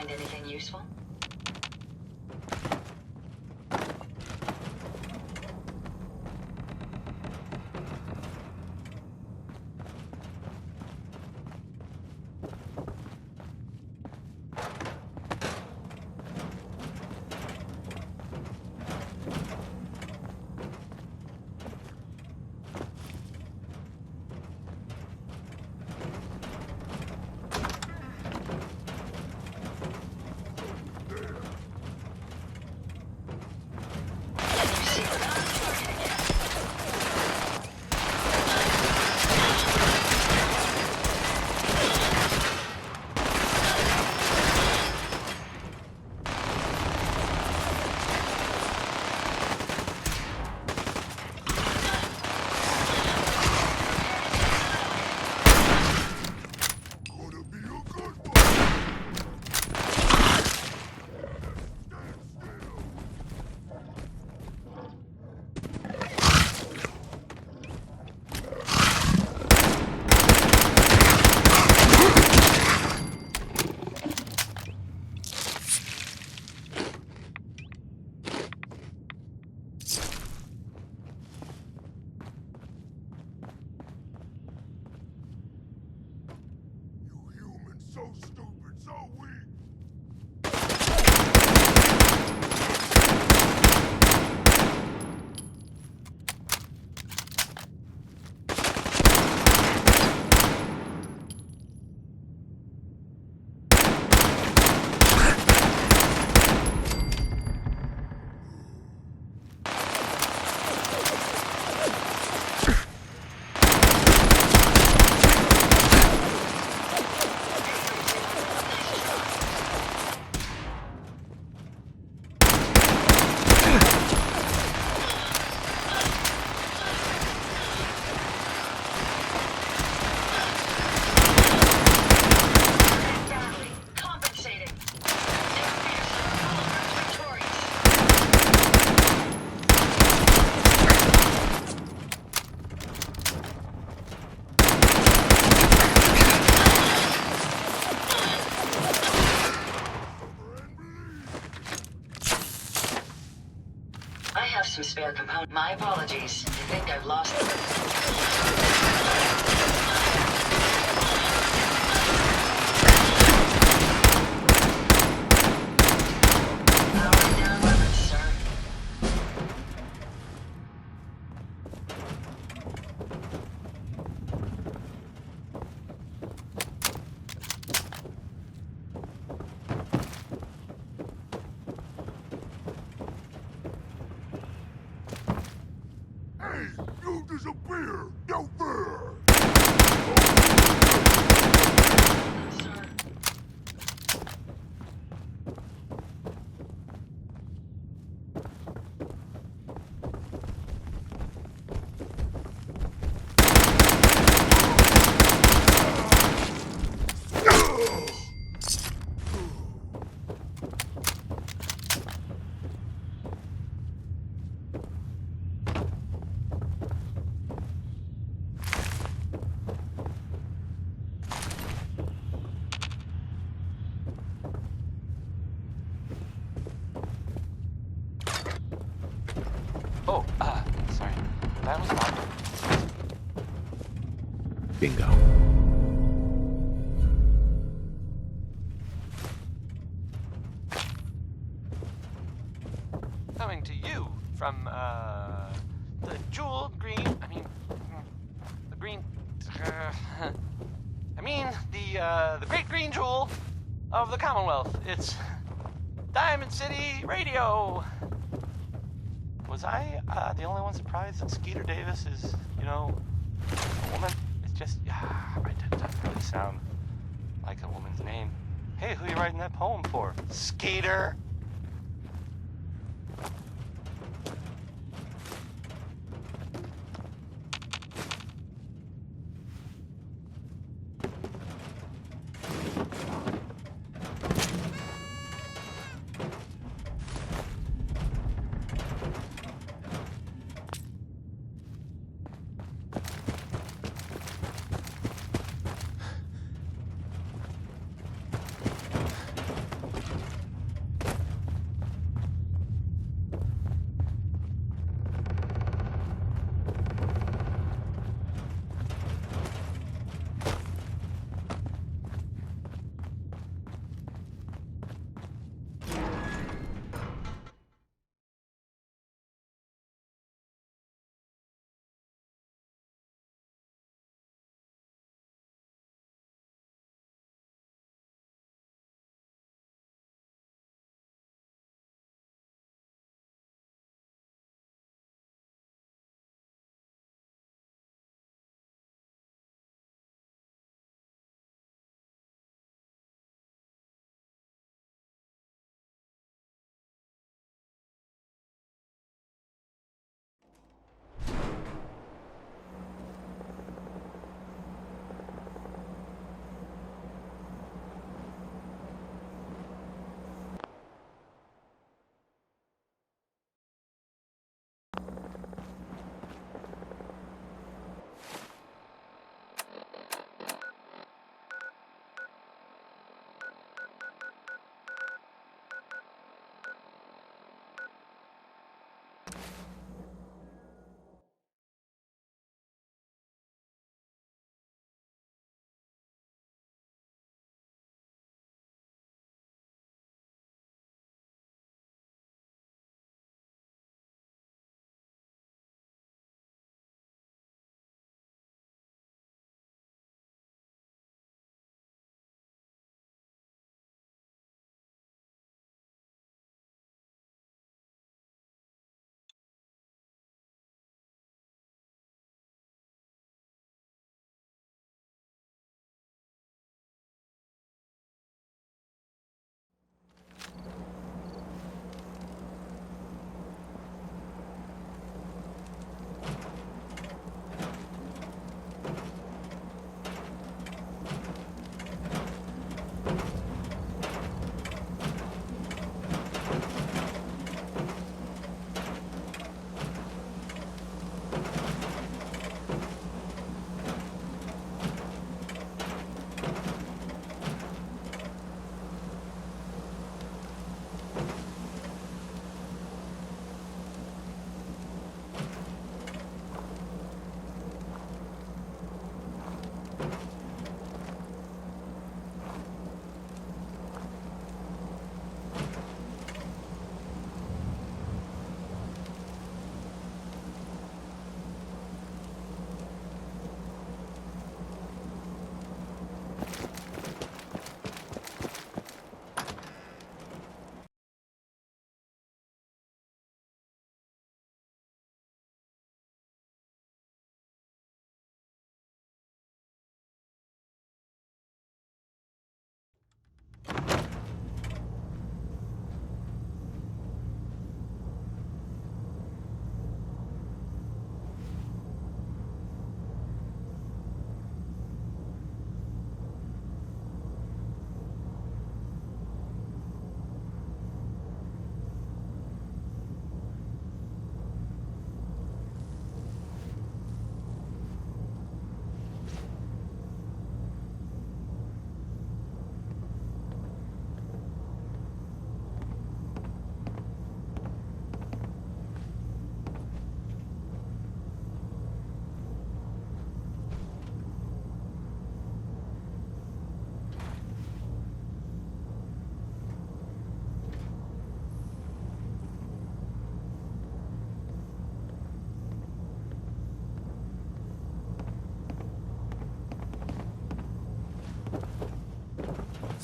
find anything useful? So stupid, so weak. Some spare component. My apologies. I think I've lost them. Powering down weapons, sir. You disappear! No fear! Sorry. That was locked. Bingo. Coming to you from, the jewel green, the green, the great green jewel of the Commonwealth. It's Diamond City Radio. Was I the only one surprised that Skeeter Davis is, a woman? It's just, it doesn't really sound like a woman's name. Hey, who are you writing that poem for? Skeeter?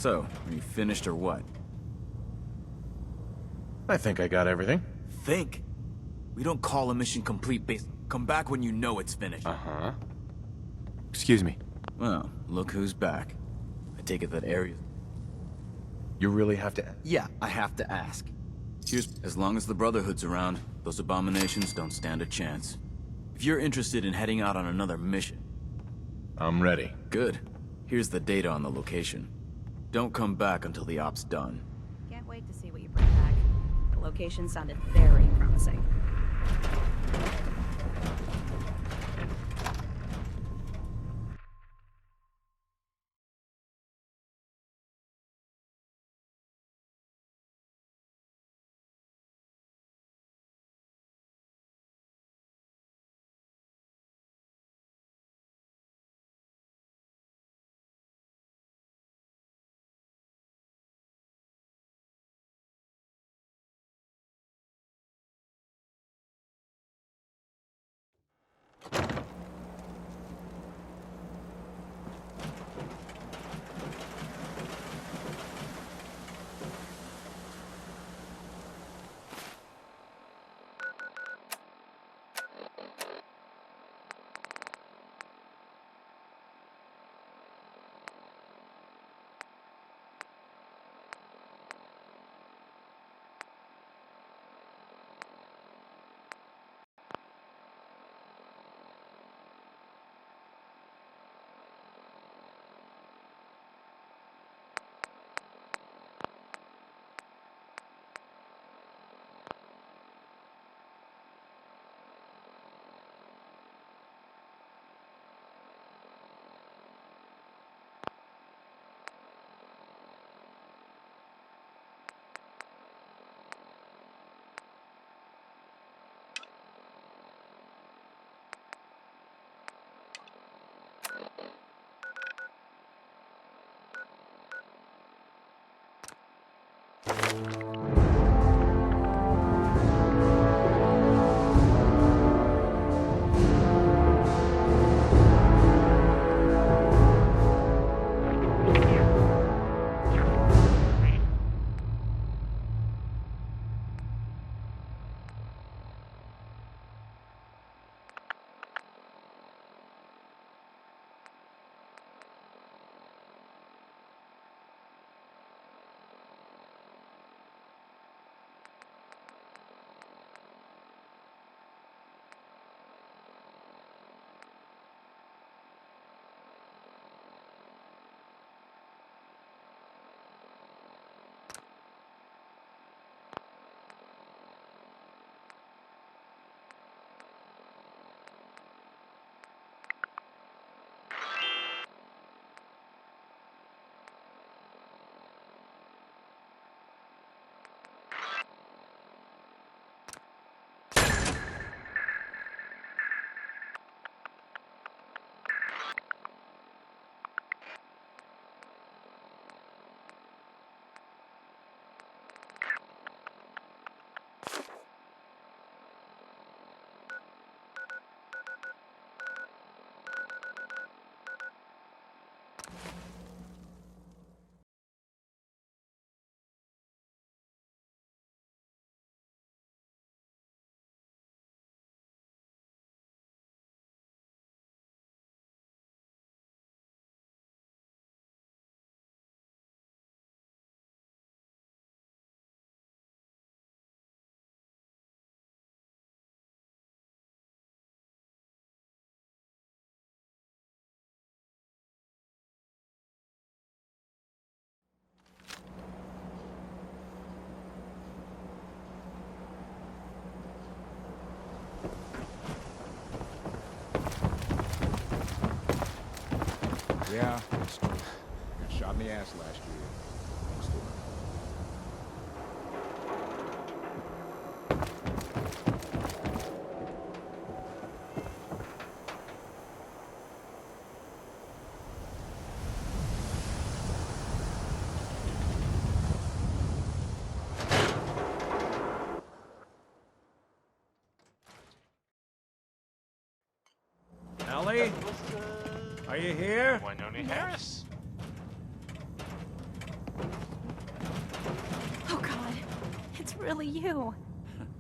So, are you finished or what? I think I got everything. Think? We don't call a mission complete based... Come back when you know it's finished. Uh-huh. Excuse me. Well, look who's back. I take it that area... You really have to... Yeah, I have to ask. As long as the Brotherhood's around, those abominations don't stand a chance. If you're interested in heading out on another mission... I'm ready. Good. Here's the data on the location. Don't come back until the op's done. Can't wait to see what you bring back. The location sounded very promising. Yeah, got shot in the ass last year. Long story. Ellie? Are you here? Winona Harris. really you.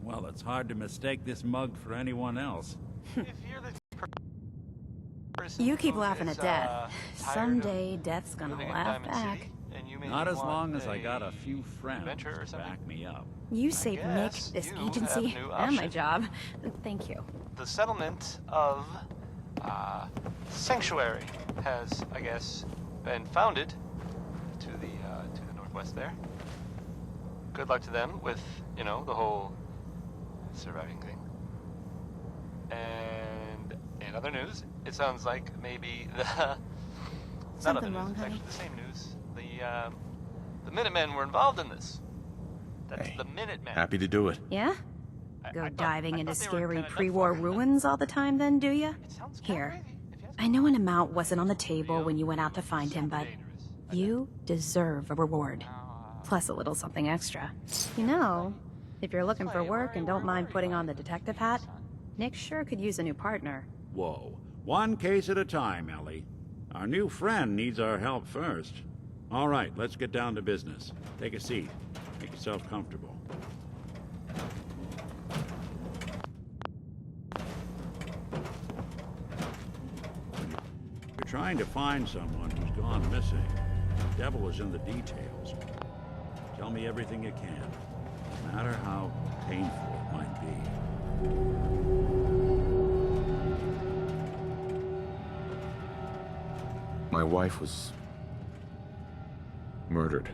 Well, it's hard to mistake this mug for anyone else. If you're the person You keep who laughing is, at death. tired Someday Death's of gonna living in laugh Diamond back. City, and you Not maybe as long want as I got a few friends adventure or to something. back me up. You saved Nick, guess this you have agency, new and my option. job. Thank you. The settlement of Sanctuary has, I guess, been founded to the northwest there. Good luck to them with, you know, the whole surviving thing. And in other news, it sounds like maybe the not Something other news, wrong, it's honey? actually the same news. The Minutemen were involved in this. That's Hey, the Minutemen. Happy to do it. Yeah? I Go thought- diving I into thought they were scary kinda done pre-war for. ruins all the time then, do ya? It sounds kinda Here. crazy, if you ask I me. know an amount wasn't on the table when you went out to find him, Super but dangerous. you deserve a reward. Plus a little something extra. You know, if you're looking for work and don't mind putting on the detective hat, Nick sure could use a new partner. Whoa. One case at a time, Ellie. Our new friend needs our help first. All right, let's get down to business. Take a seat. Make yourself comfortable. You're trying to find someone who's gone missing. The devil is in the details. Tell me everything you can, no matter how painful it might be. My wife was murdered.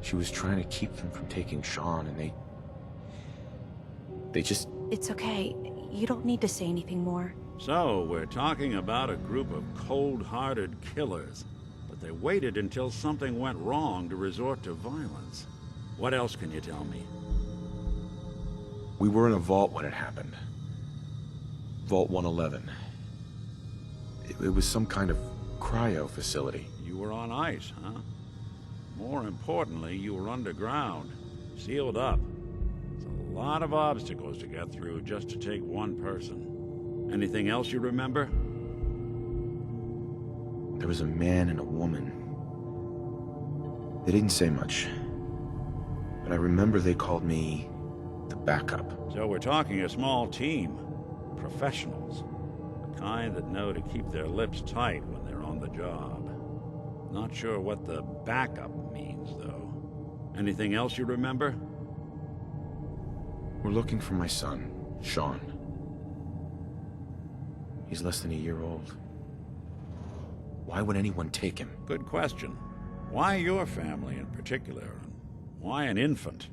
She was trying to keep them from taking Sean, and they just... It's okay. You don't need to say anything more. So, we're talking about a group of cold-hearted killers, but they waited until something went wrong to resort to violence. What else can you tell me? We were in a vault when it happened. Vault 111. It was some kind of cryo facility. You were on ice, huh? More importantly, you were underground, sealed up. It's a lot of obstacles to get through just to take one person. Anything else you remember? There was a man and a woman. They didn't say much, but I remember they called me the backup. So we're talking a small team. Professionals. The kind that know to keep their lips tight when they're on the job. Not sure what the backup means, though. Anything else you remember? We're looking for my son, Sean. He's less than a year old. Why would anyone take him? Good question. Why your family in particular? And why an infant?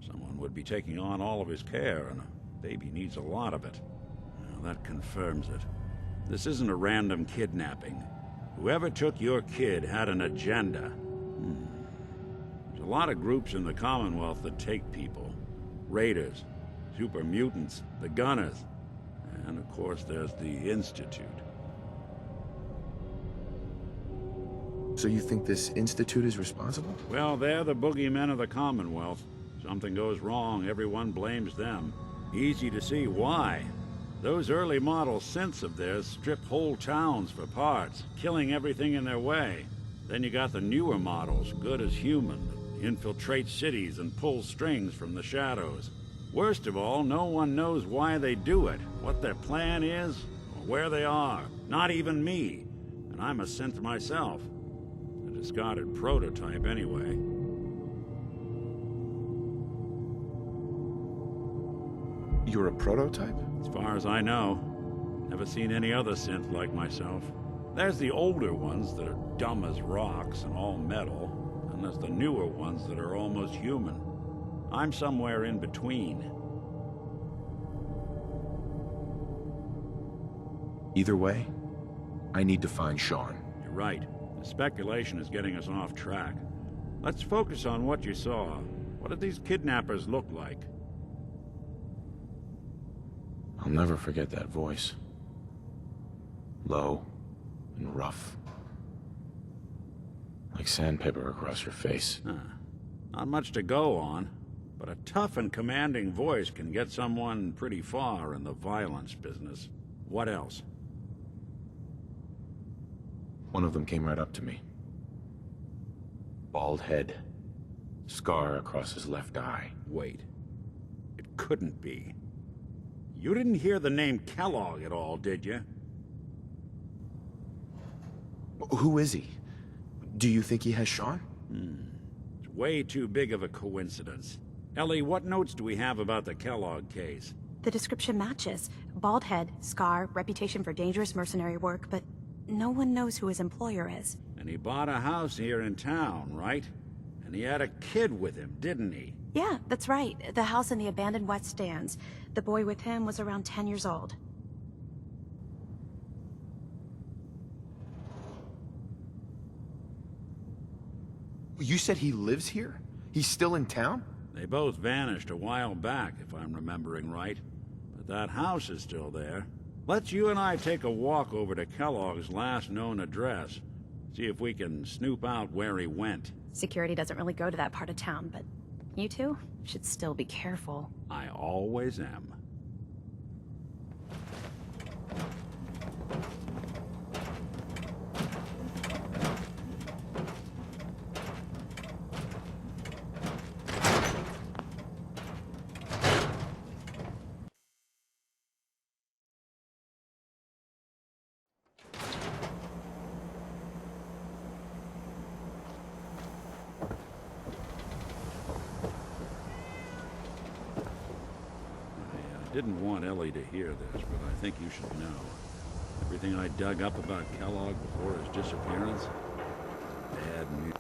Someone would be taking on all of his care, and a baby needs a lot of it. Well, that confirms it. This isn't a random kidnapping. Whoever took your kid had an agenda. There's a lot of groups in the Commonwealth that take people. Raiders, super mutants, the Gunners, and of course there's the Institute. So you think this institute is responsible? Well, they're the boogeymen of the Commonwealth. Something goes wrong, everyone blames them. Easy to see why. Those early model synths of theirs strip whole towns for parts, killing everything in their way. Then you got the newer models, good as human, infiltrate cities and pull strings from the shadows. Worst of all, no one knows why they do it, what their plan is, or where they are. Not even me. And I'm a synth myself. A discarded prototype anyway. You're a prototype? As far as I know, never seen any other synth like myself. There's the older ones that are dumb as rocks and all metal, and there's the newer ones that are almost human. I'm somewhere in between. Either way, I need to find Sean. You're right. The speculation is getting us off track. Let's focus on what you saw. What did these kidnappers look like? I'll never forget that voice. Low and rough. Like sandpaper across your face. Not much to go on, but a tough and commanding voice can get someone pretty far in the violence business. What else? One of them came right up to me. Bald head. Scar across his left eye. Wait. It couldn't be. You didn't hear the name Kellogg at all, did you? Who is he? Do you think he has Sean? It's way too big of a coincidence. Ellie, what notes do we have about the Kellogg case? The description matches. Bald head, scar, reputation for dangerous mercenary work, but no one knows who his employer is. And he bought a house here in town, right? And he had a kid with him, didn't he? Yeah, that's right. The house in the abandoned West Stands. The boy with him was around 10 years old. You said he lives here? He's still in town? They both vanished a while back, if I'm remembering right. But that house is still there. Let's you and I take a walk over to Kellogg's last known address. See if we can snoop out where he went. Security doesn't really go to that part of town, but you two should still be careful. I always am. I didn't want Ellie to hear this, but I think you should know. Everything I dug up about Kellogg before his disappearance, bad news.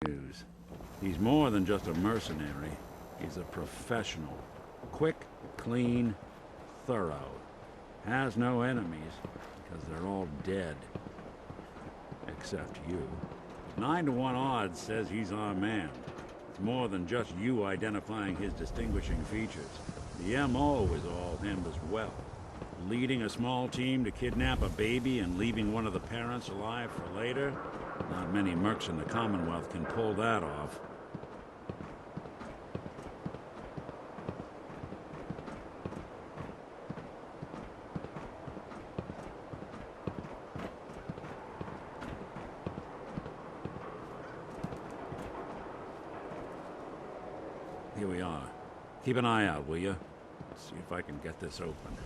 news. He's more than just a mercenary. He's a professional. Quick, clean, thorough. Has no enemies, because they're all dead. Except you. 9-to-1 odds says he's our man. It's more than just you identifying his distinguishing features. The M.O. is all him as well. Leading a small team to kidnap a baby and leaving one of the parents alive for later? Not many mercs in the Commonwealth can pull that off. Here we are. Keep an eye out, will you? See if I can get this open.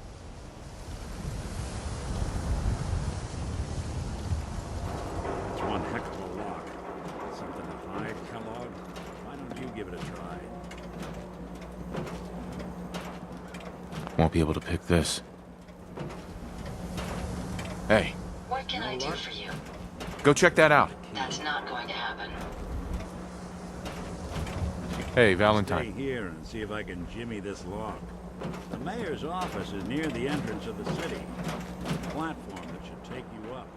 It's one heck of a lock. Something to hide, Kellogg? Why don't you give it a try? Won't be able to pick this. Hey, What can I do for you? go check that out. That's not going to happen. Hey, Stay Valentine. here and see if I can jimmy this lock. The mayor's office is near the entrance of the city. There's a platform that should take you up.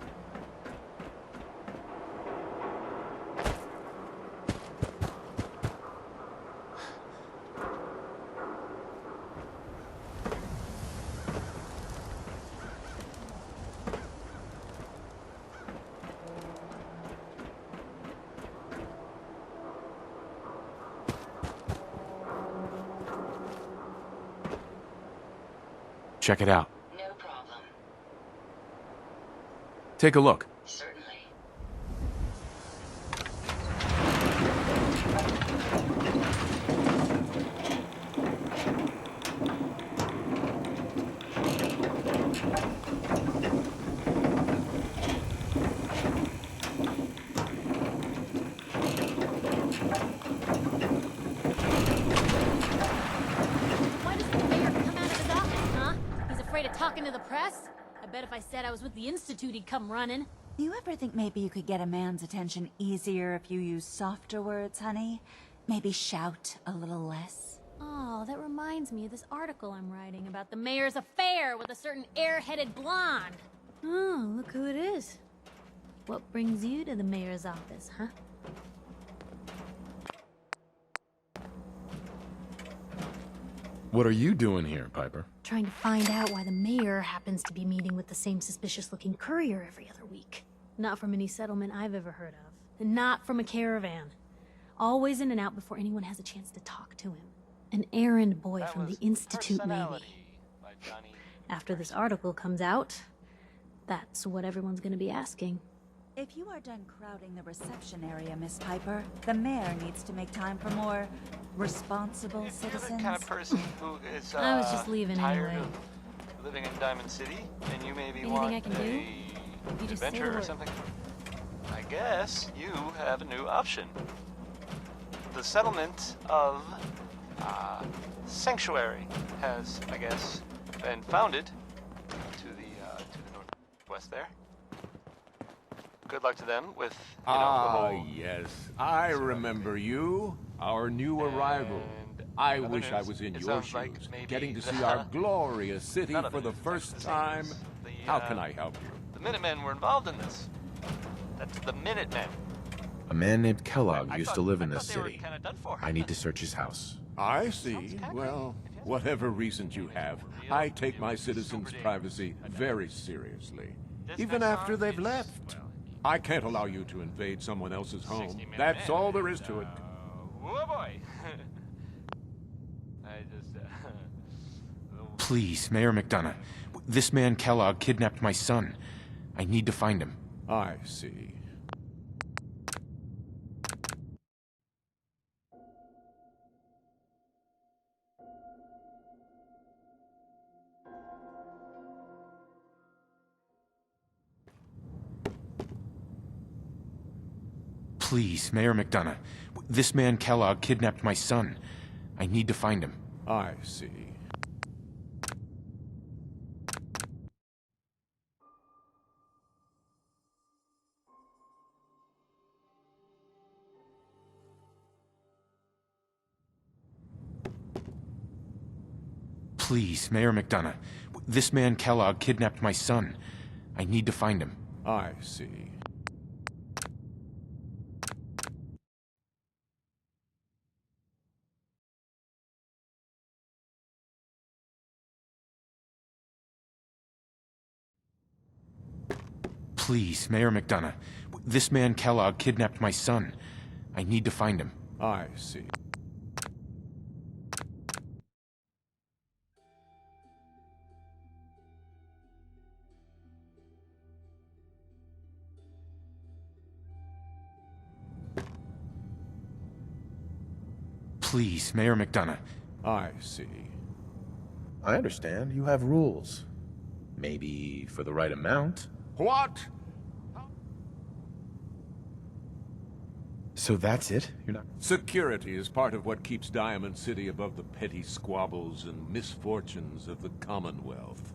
Check it out. No problem. Take a look. Certainly. Why doesn't the mayor come out of his office, huh? He's afraid of talking to the press? I bet if I said I was with the Institute, he'd come running. Do you ever think maybe you could get a man's attention easier if you use softer words, honey? Maybe shout a little less? Oh, that reminds me of this article I'm writing about the mayor's affair with a certain airheaded blonde. Oh, look who it is. What brings you to the mayor's office, huh? What are you doing here, Piper? Trying to find out why the mayor happens to be meeting with the same suspicious-looking courier every other week. Not from any settlement I've ever heard of. And not from a caravan. Always in and out before anyone has a chance to talk to him. An errand boy That from the was Institute, maybe. Personality by Johnny After this article comes out, that's what everyone's gonna be asking. If you are done crowding the reception area, Miss Piper, the mayor needs to make time for more responsible If you're the citizens. kind of person who is I was just leaving tired anyway. of living in Diamond City, and you maybe Anything want I can do? a You just say the adventure or word. something, I guess you have a new option. The settlement of Sanctuary has, I guess, been founded to the northwest there. Good luck to them with, you know, the whole Yes, I remember you, our new arrival. And I in other wish I news, was in it your sounds like shoes, maybe getting to the- see our glorious city none of for it the is first exactly the same time. news. The, How can I help you? The Minutemen were involved in this. That's the Minutemen. A man named Kellogg I used thought- to live in I this thought they were city. kinda done for. I need to search his house. I Sounds see. kinda Well, great. If he has whatever reasons you have, real, I take my it was citizens' super privacy dangerous. very seriously. This Even next after song they've is, left. well, I can't allow you to invade someone else's home. 60-minute That's man, all there is and, to it. Oh boy. I just. Please, Mayor McDonough. This man Kellogg kidnapped my son. I need to find him. I see. Please, Mayor McDonough. This man Kellogg kidnapped my son. I need to find him. I see. Please, Mayor McDonough. This man Kellogg kidnapped my son. I need to find him. I see. Please, Mayor McDonough. This man Kellogg kidnapped my son. I need to find him. I see. Please, Mayor McDonough. I see. I understand. You have rules. Maybe for the right amount. What? So that's it? You're not... Security is part of what keeps Diamond City above the petty squabbles and misfortunes of the Commonwealth.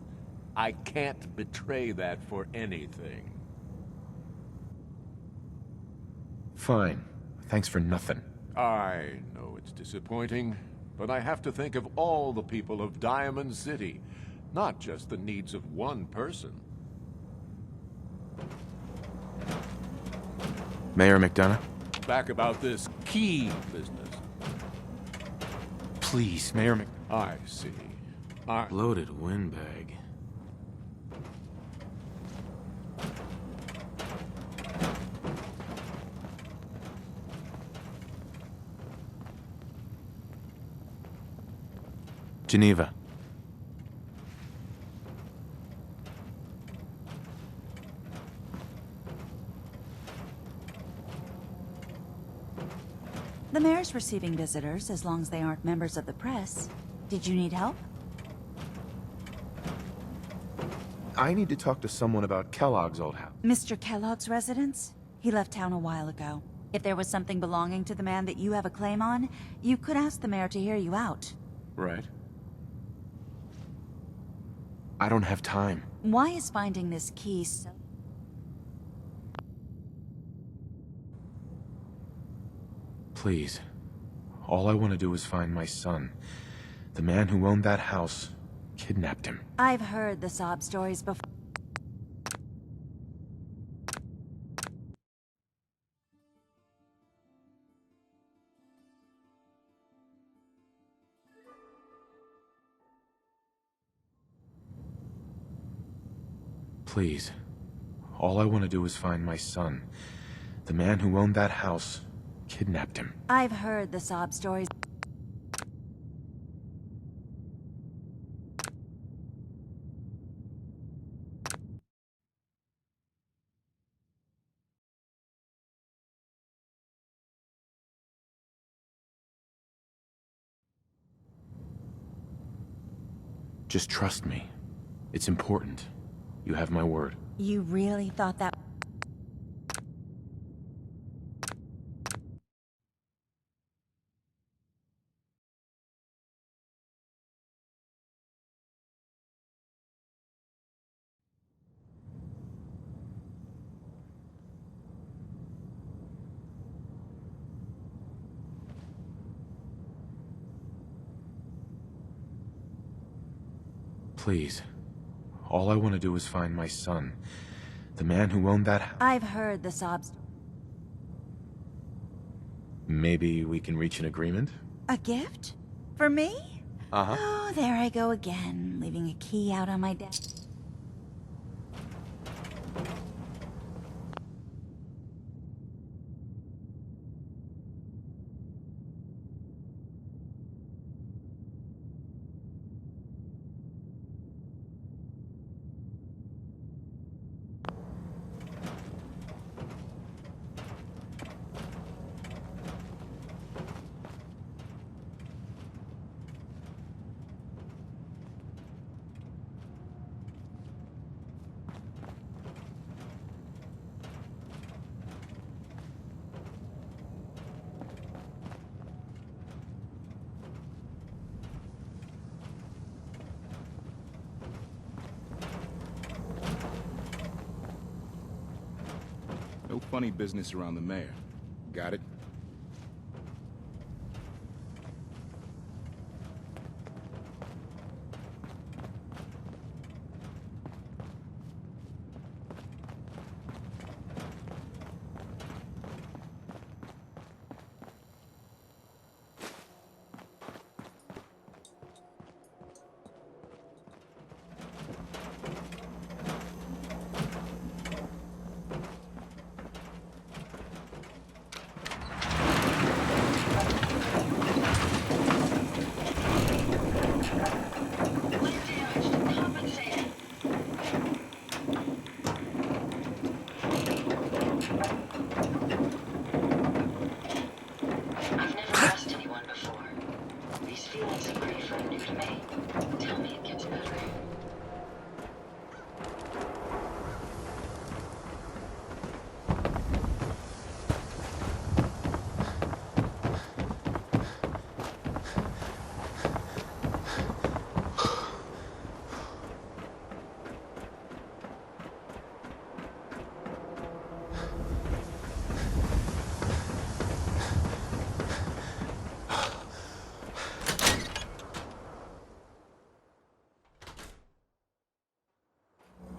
I can't betray that for anything. Fine. Thanks for nothing. I know it's disappointing, but I have to think of all the people of Diamond City, not just the needs of one person. Mayor McDonough? Back about this key business. Please, Mayor Mc... I see. Loaded windbag. Geneva. The mayor's receiving visitors as long as they aren't members of the press. Did you need help? I need to talk to someone about Kellogg's old house. Mr. Kellogg's residence? He left town a while ago. If there was something belonging to the man that you have a claim on, you could ask the mayor to hear you out. Right. I don't have time. Why is finding this key so... Please. All I want to do is find my son. The man who owned that house kidnapped him. I've heard the sob stories before. Please. All I want to do is find my son. The man who owned that house kidnapped him. I've heard the sob stories. Just trust me. It's important. You have my word. You really thought that... Please. All I want to do is find my son. The man who owned that house. I've heard the sob... Maybe we can reach an agreement? A gift? For me? Uh-huh. Oh, there I go again, leaving a key out on my desk. No funny business around the mayor. Got it?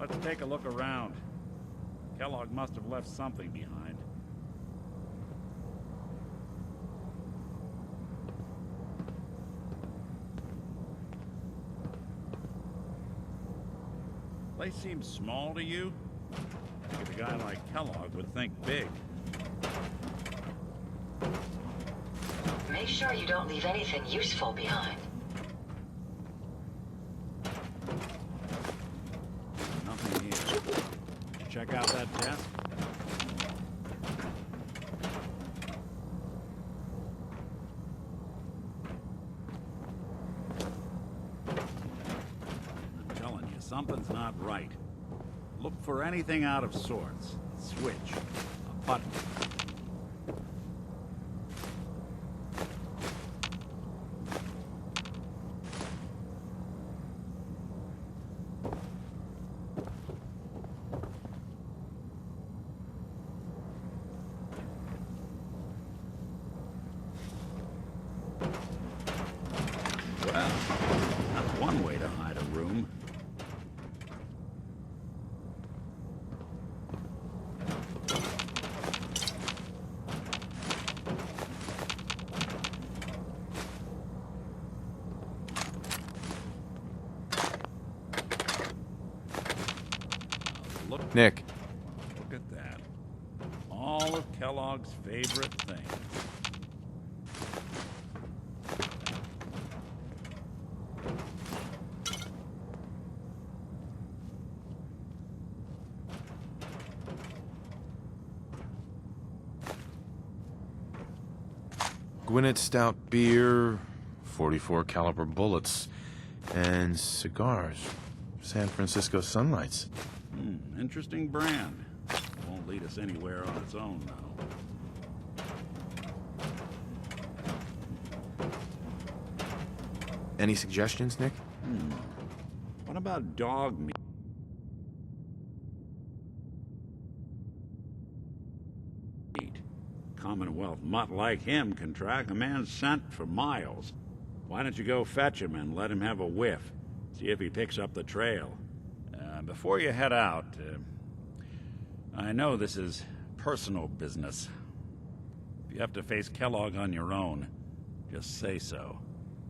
Let's take a look around. Kellogg must have left something behind. Place seems small to you? I think a guy like Kellogg would think big. Make sure you don't leave anything useful behind. Nothing here. Check out that desk. I'm telling you, something's not right. Look for anything out of sorts. A switch, a button. Well, that's one way to hide a room. Nick. Look at that. All of Kellogg's favorite things. Gwinnett Stout beer, 44 caliber bullets, and cigars. San Francisco Sunlights. Interesting brand. Won't lead us anywhere on its own, though. Any suggestions, Nick? What about dog meat? Commonwealth mutt like him can track a man's scent for miles. Why don't you go fetch him and let him have a whiff? See if he picks up the trail. Before you head out, I know this is personal business. If you have to face Kellogg on your own, just say so.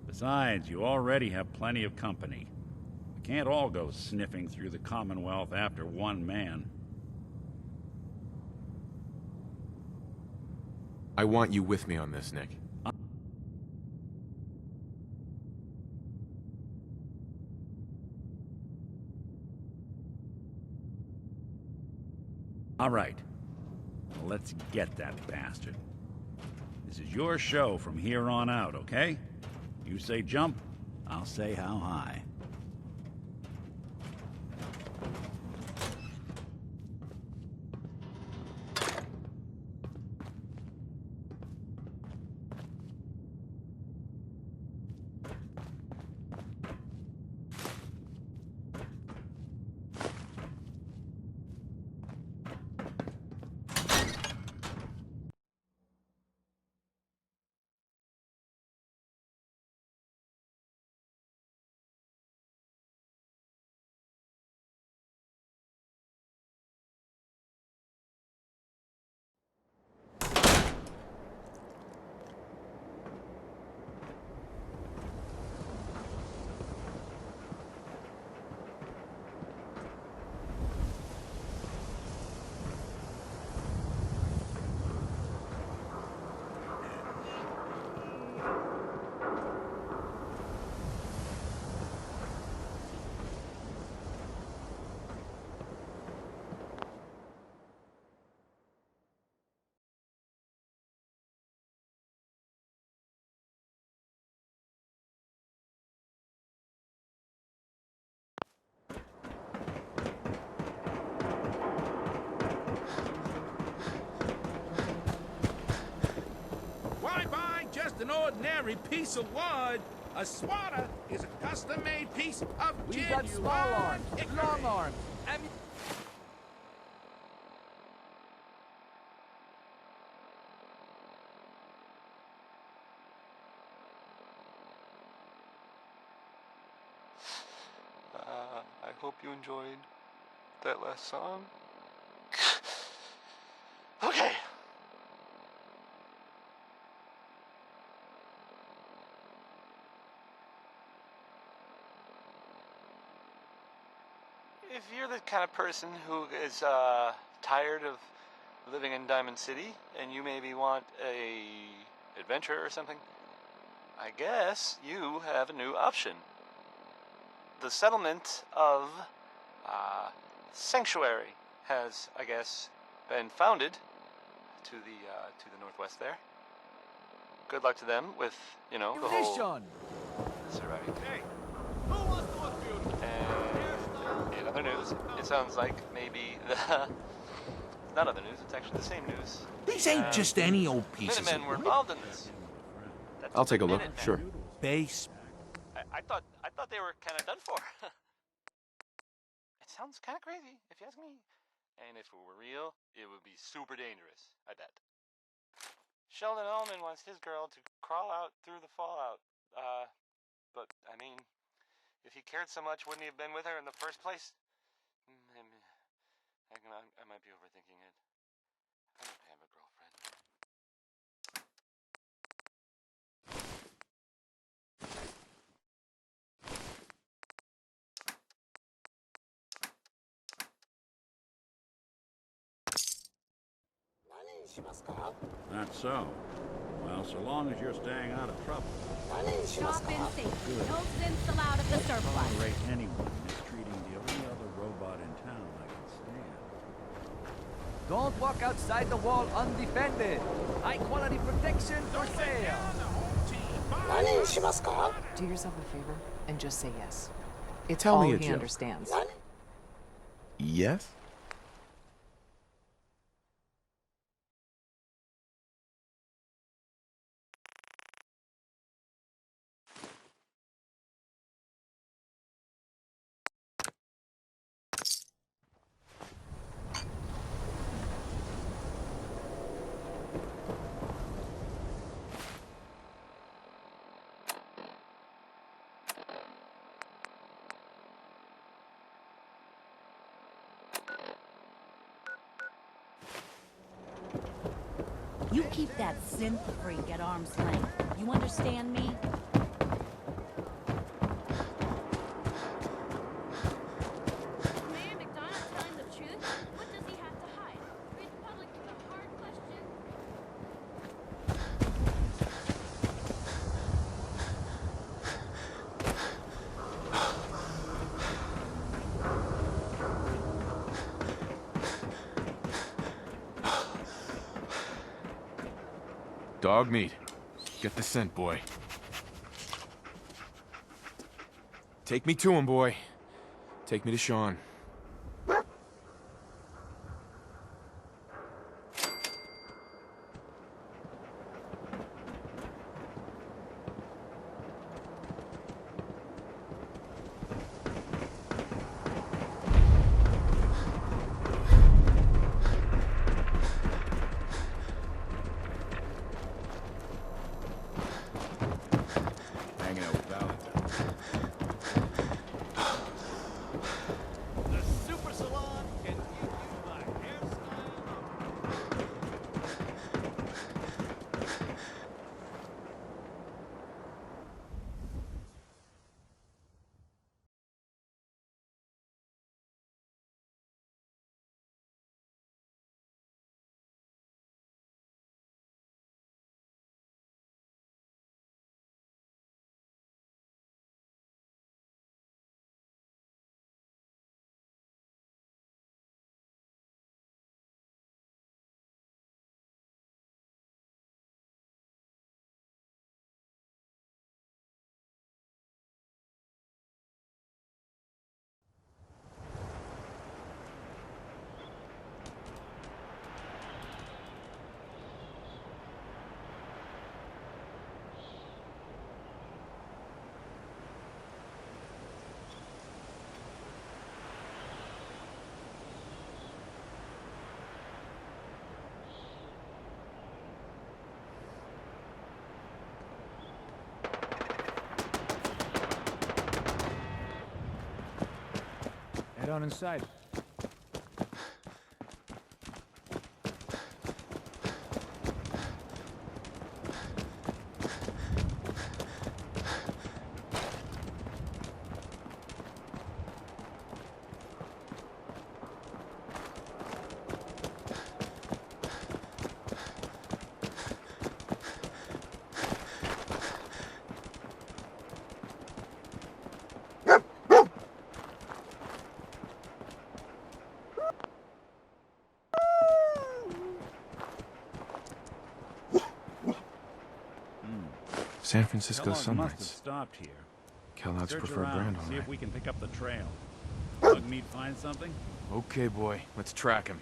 Besides, you already have plenty of company. We can't all go sniffing through the Commonwealth after one man. I want you with me on this, Nick. All right. Well, let's get that bastard. This is your show from here on out, okay? You say jump, I'll say how high. Just an ordinary piece of wood. A swatter is a custom-made piece of We've got small arms, long arms. I hope you enjoyed that last song. Okay. If you're the kind of person who is tired of living in Diamond City and you maybe want a adventure or something, I guess you have a new option. The settlement of Sanctuary has, I guess, been founded to the northwest there. Good luck to them with, you know, the whole surviving. Hey, who wants to look beautiful? And in other news, it sounds like maybe the not other news. It's actually the same news. These ain't just any old pieces of Minutemen were involved in this. I'll take a look. Sure. base. I thought they were kind of done for. It sounds kind of crazy, if you ask me. And if it were real, it would be super dangerous, I bet. Sheldon Ullman wants his girl to crawl out through the fallout. But, I mean, if he cared so much, wouldn't he have been with her in the first place? I might be overthinking it. I don't have a girlfriend. That's so. Well, so long as you're staying out of trouble. Shop in safety. No sense allowed at the I surplus. tolerate anyone mistreating the only other robot in town I can stand. Don't walk outside the wall undefended. High quality protection for sale. Do yourself a favor and just say yes. It's Tell all me a he joke. understands. Yes? You keep that synth freak at arm's length. You understand me? Mayor McDonald telling the truth? What does he have to hide? Read the public is a hard question. Dog meat. Get the scent, boy. Take me to him, boy. Take me to Sean. Hanging out with Valentine. The Super Salon can give you my hairstyle. Head on inside. San Francisco Kellogg must have Sunlights. stopped here. Kellogg's Search preferred around, brand, all see right. if we can pick up the trail. Bug meat find something? Okay, boy. Let's track him.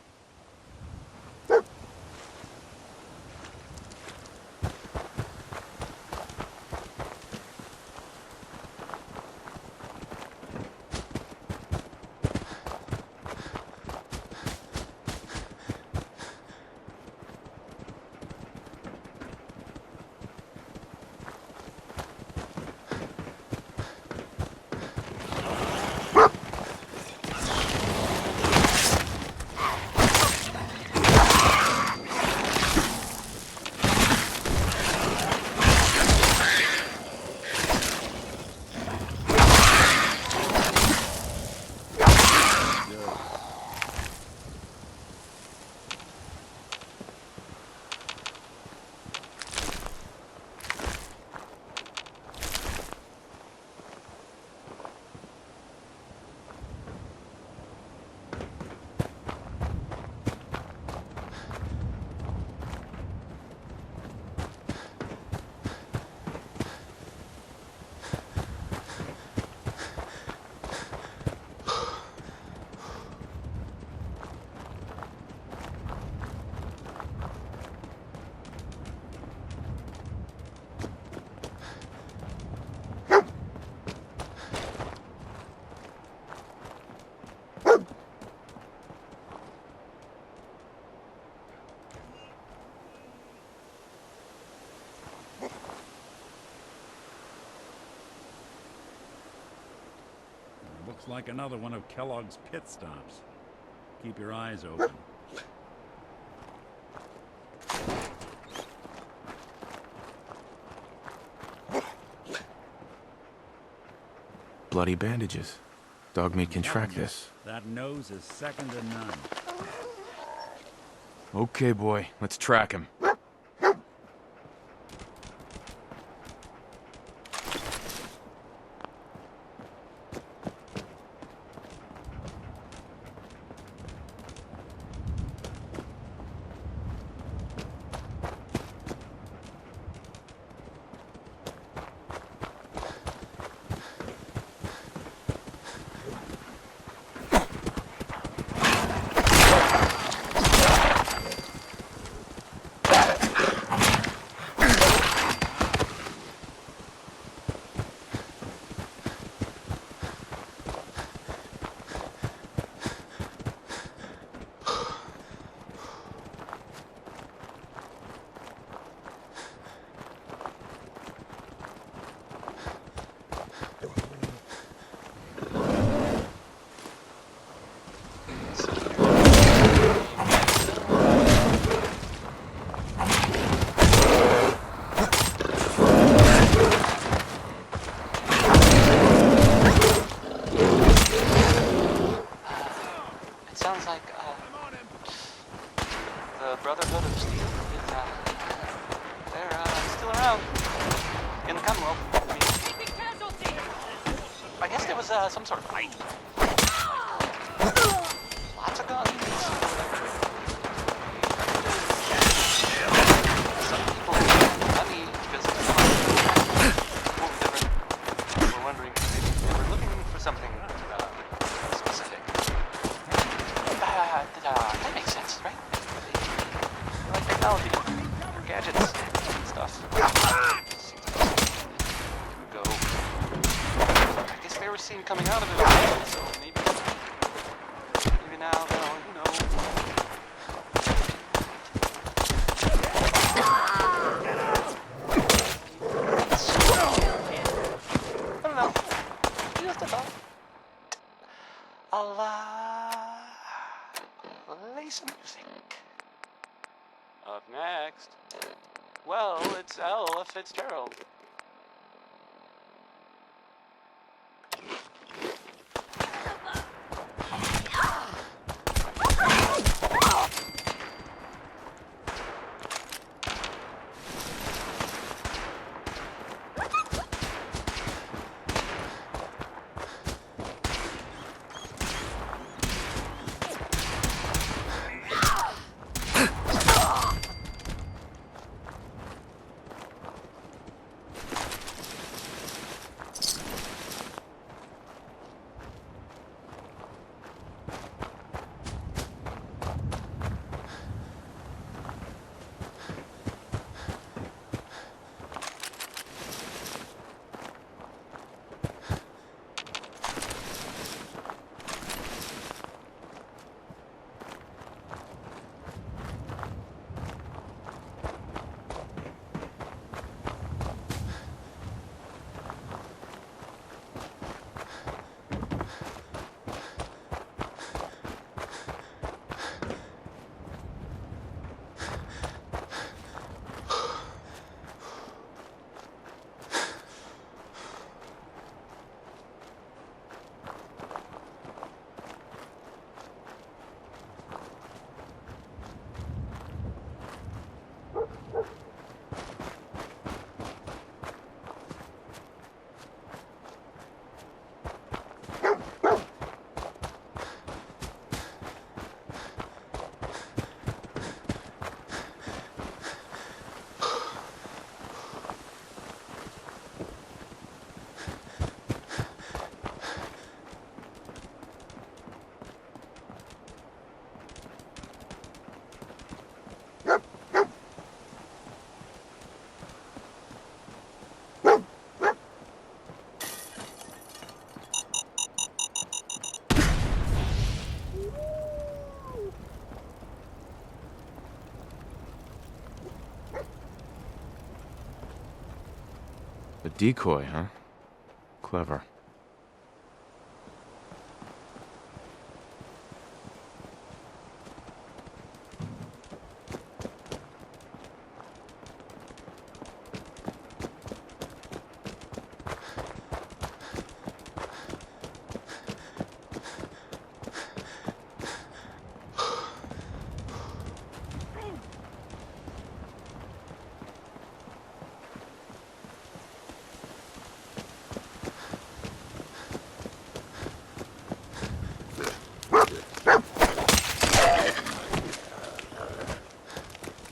Looks like another one of Kellogg's pit stops. Keep your eyes open. Bloody bandages. Dog meat can track Telling you, this. That nose is second to none. Okay, boy. Let's track him. the Brotherhood of Steel is, they're still around in the Commonwealth. I guess there was some sort of fight. Lots of guns. Some people had money because they were wondering if they were looking for something specific. That makes sense, right? They like technology, gadgets, and stuff. Go. I guess they were seen coming out of it, so maybe now they'll, you know. I don't know. Just a thought. I'll play some music. Up next, well, it's Ella Fitzgerald. A decoy, huh? Clever.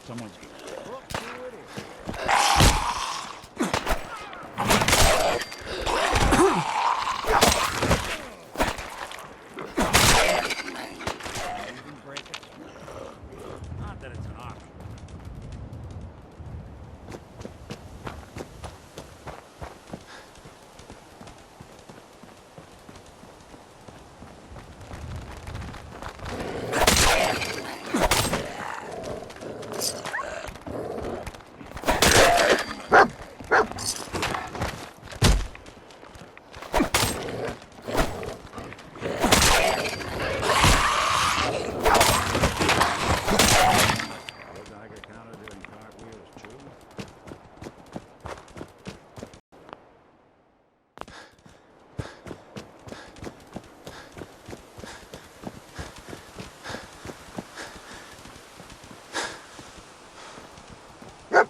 Someone's not that it's an option.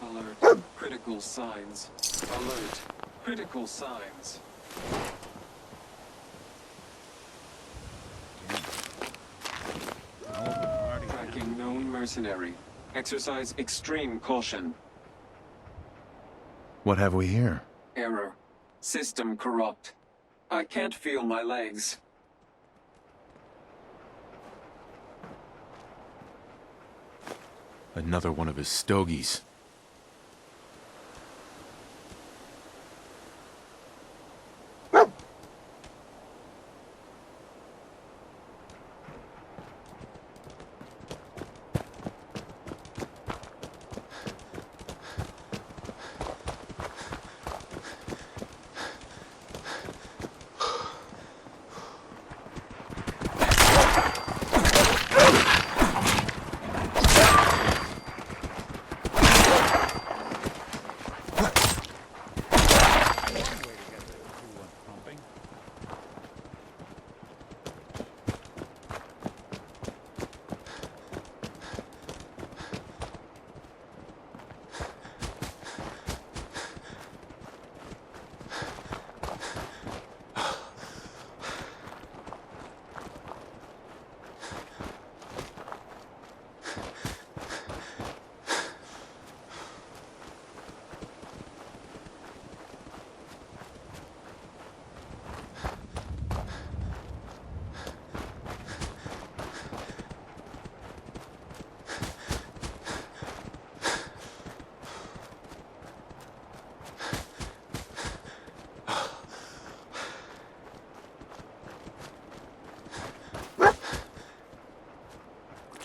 Alert. Critical signs. Alert. Critical signs. Tracking known mercenary. Exercise extreme caution. What have we here? Error. System corrupt. I can't feel my legs. Another one of his stogies.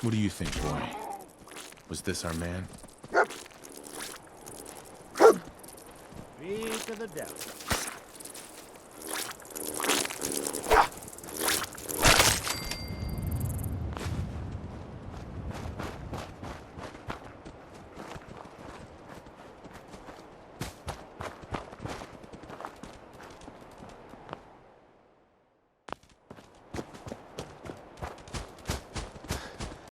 What do you think, boy? Was this our man? Speak of the devil.